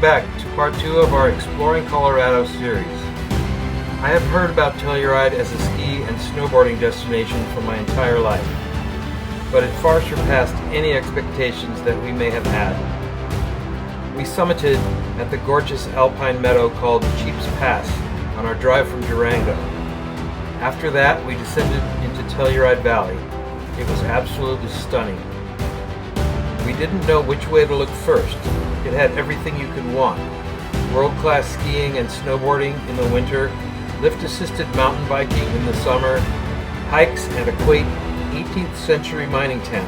back to part 2 of our Exploring Colorado series. I have heard about Telluride as a ski and snowboarding destination for my entire life, but it far surpassed any expectations that we may have had. We summited at the gorgeous alpine meadow called Chief's Pass on our drive from Durango. After that, we descended into Telluride Valley. It was absolutely stunning. We didn't know which way to look first. It had everything you could want. World-class skiing and snowboarding in the winter, lift-assisted mountain biking in the summer, hikes and a quaint 18th century mining town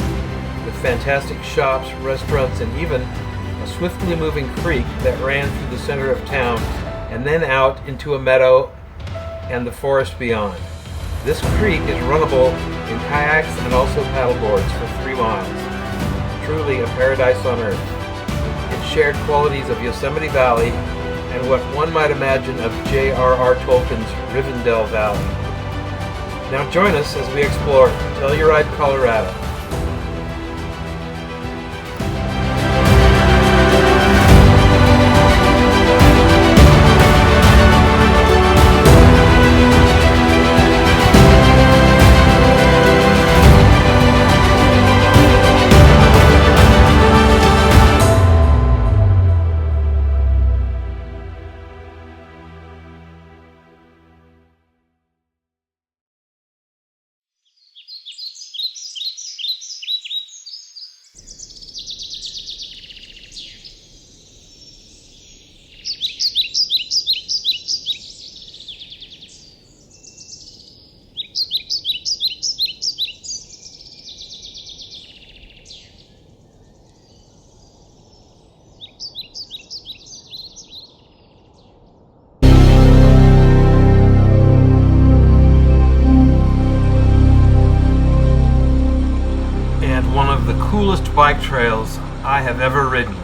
with fantastic shops, restaurants, and even a swiftly moving creek that ran through the center of town and then out into a meadow and the forest beyond. This creek is runnable in kayaks and also paddleboards for 3 miles. Truly a paradise on earth. It shared qualities of Yosemite Valley and what one might imagine of J.R.R. Tolkien's Rivendell Valley. Now join us as we explore Telluride, Colorado. One of the coolest bike trails I have ever ridden.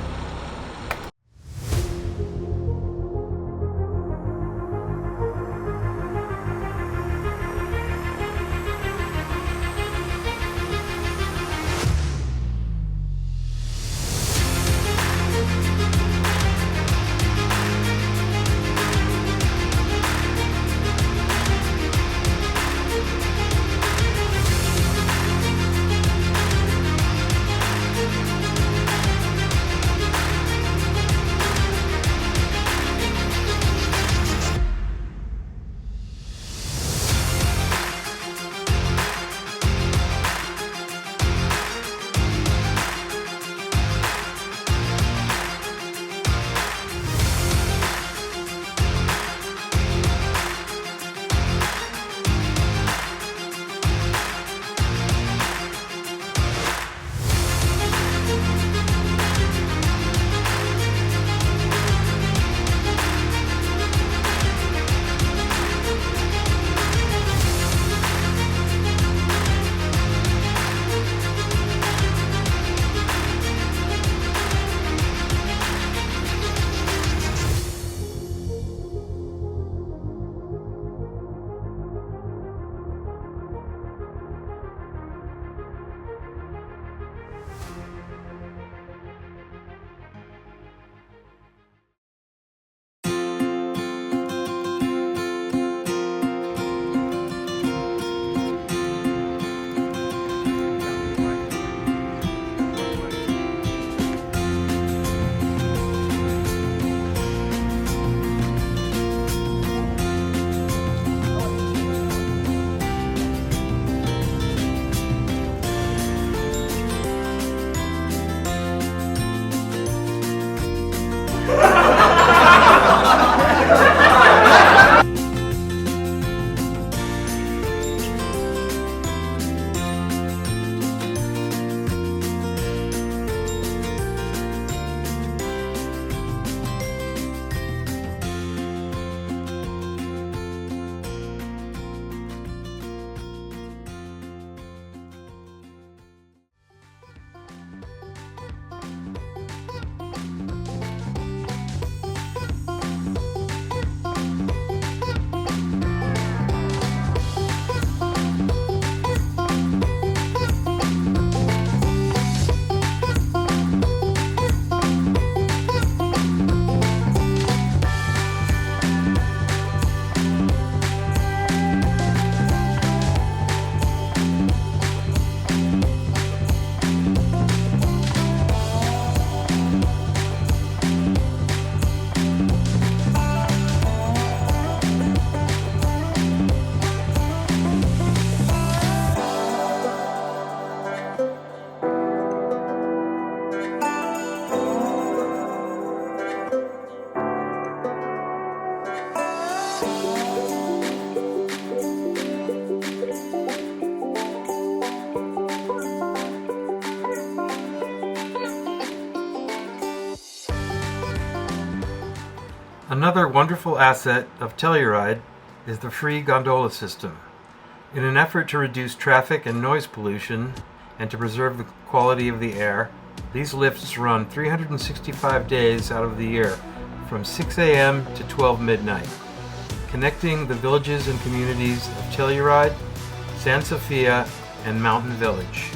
Another wonderful asset of Telluride is the free gondola system. In an effort to reduce traffic and noise pollution and to preserve the quality of the air, these lifts run 365 days out of the year from 6 a.m. to 12 midnight, connecting the villages and communities of Telluride, San Sofia, and Mountain Village.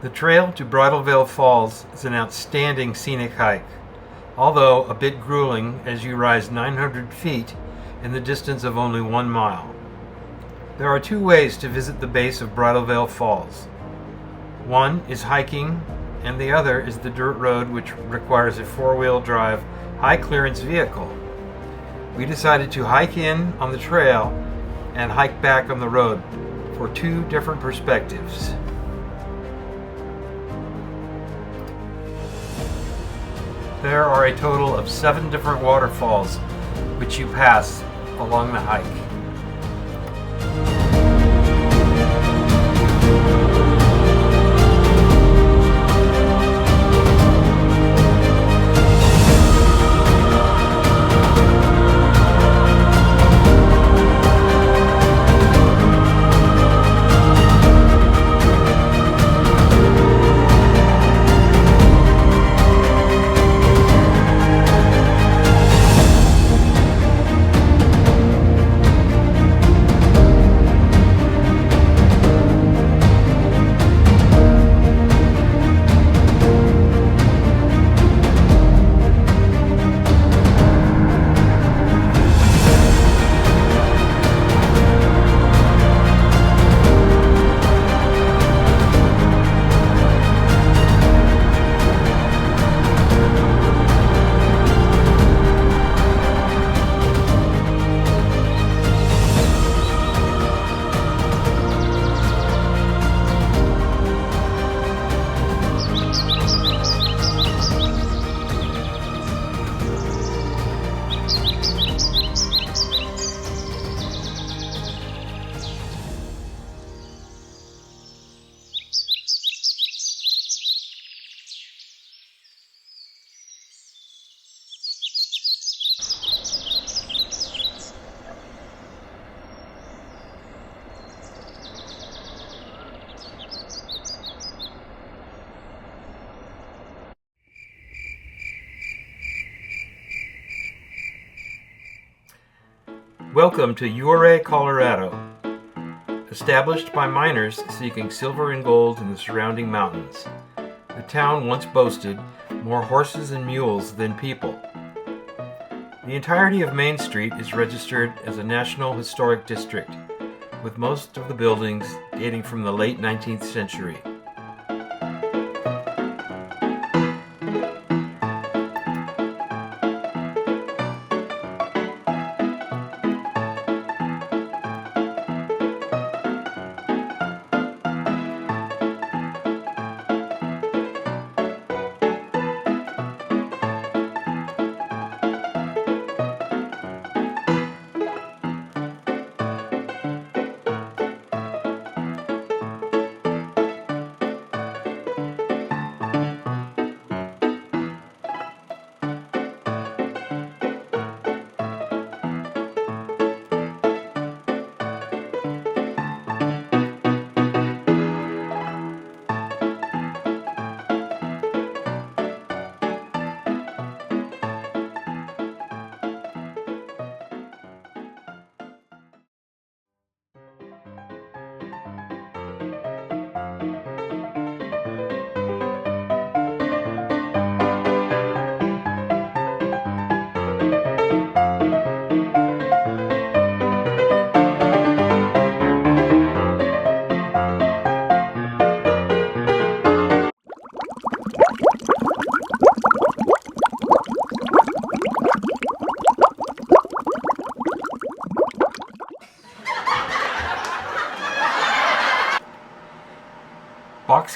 The trail to Bridalveil Falls is an outstanding scenic hike, although a bit grueling as you rise 900 feet in the distance of only 1 mile. There are 2 ways to visit the base of Bridalveil Falls. One is hiking, and the other is the dirt road, which requires a 4-wheel drive, high-clearance vehicle. We decided to hike in on the trail and hike back on the road for 2 different perspectives. There are a total of 7 different waterfalls which you pass along the hike. Welcome to Ouray, Colorado. Established by miners seeking silver and gold in the surrounding mountains, the town once boasted more horses and mules than people. The entirety of Main Street is registered as a National Historic District, with most of the buildings dating from the late 19th century.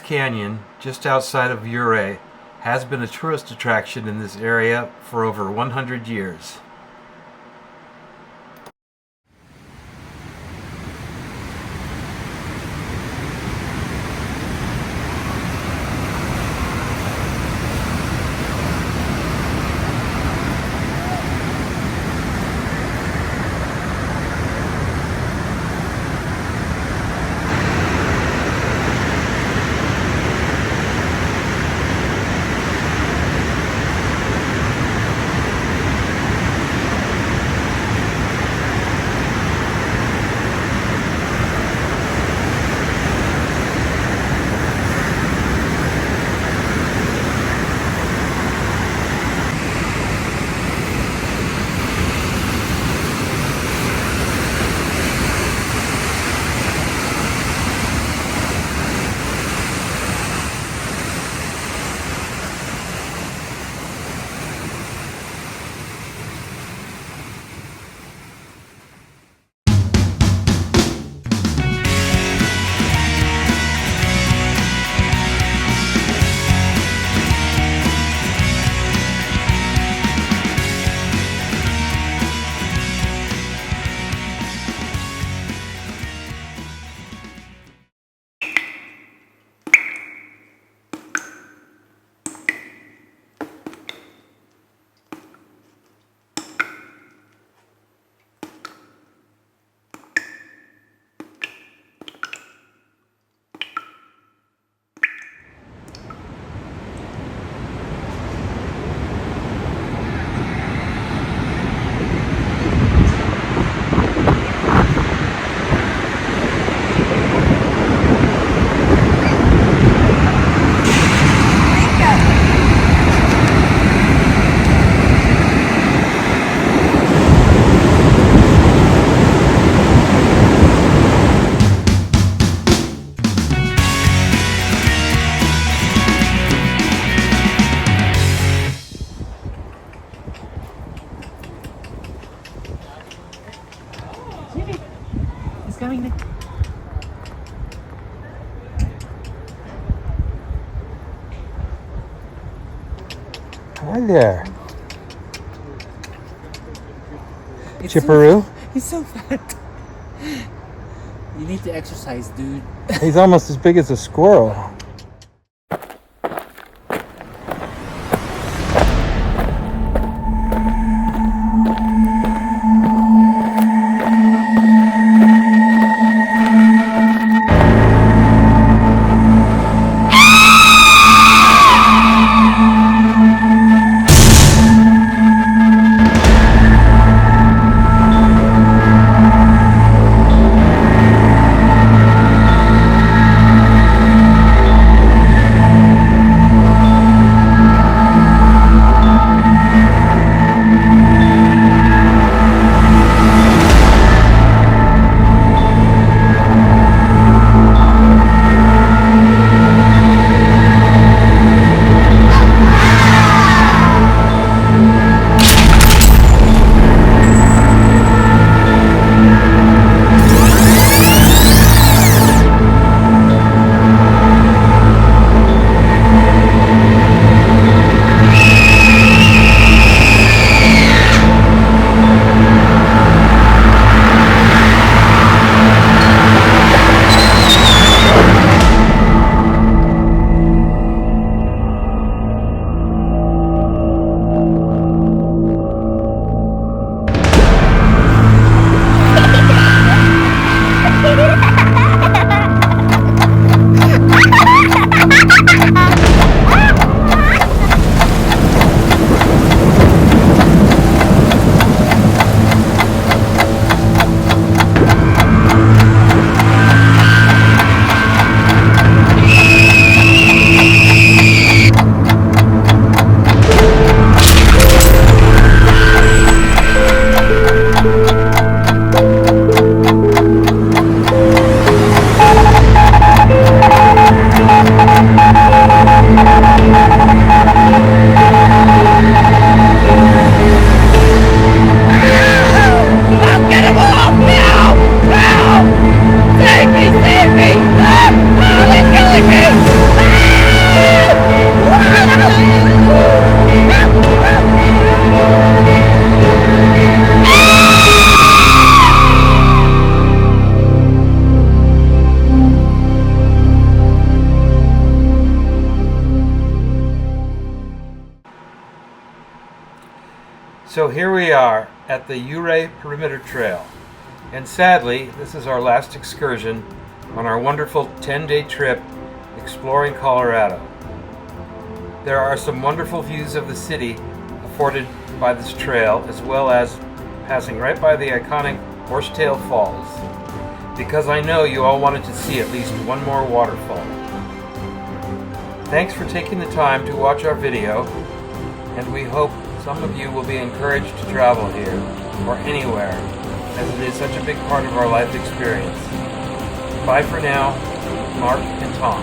Canyon, just outside of Ouray, has been a tourist attraction in this area for over 100 years. Going to... Hi there. It's Chipperoo? He's so fat. You need to exercise, dude. He's almost as big as a squirrel. So here we are at the Ouray Perimeter Trail, and sadly this is our last excursion on our wonderful 10-day trip exploring Colorado. There are some wonderful views of the city afforded by this trail, as well as passing right by the iconic Horsetail Falls, because I know you all wanted to see at least one more waterfall. Thanks for taking the time to watch our video, and we hope some of you will be encouraged to travel here or anywhere, as it is such a big part of our life experience. Bye for now, Mark and Tom.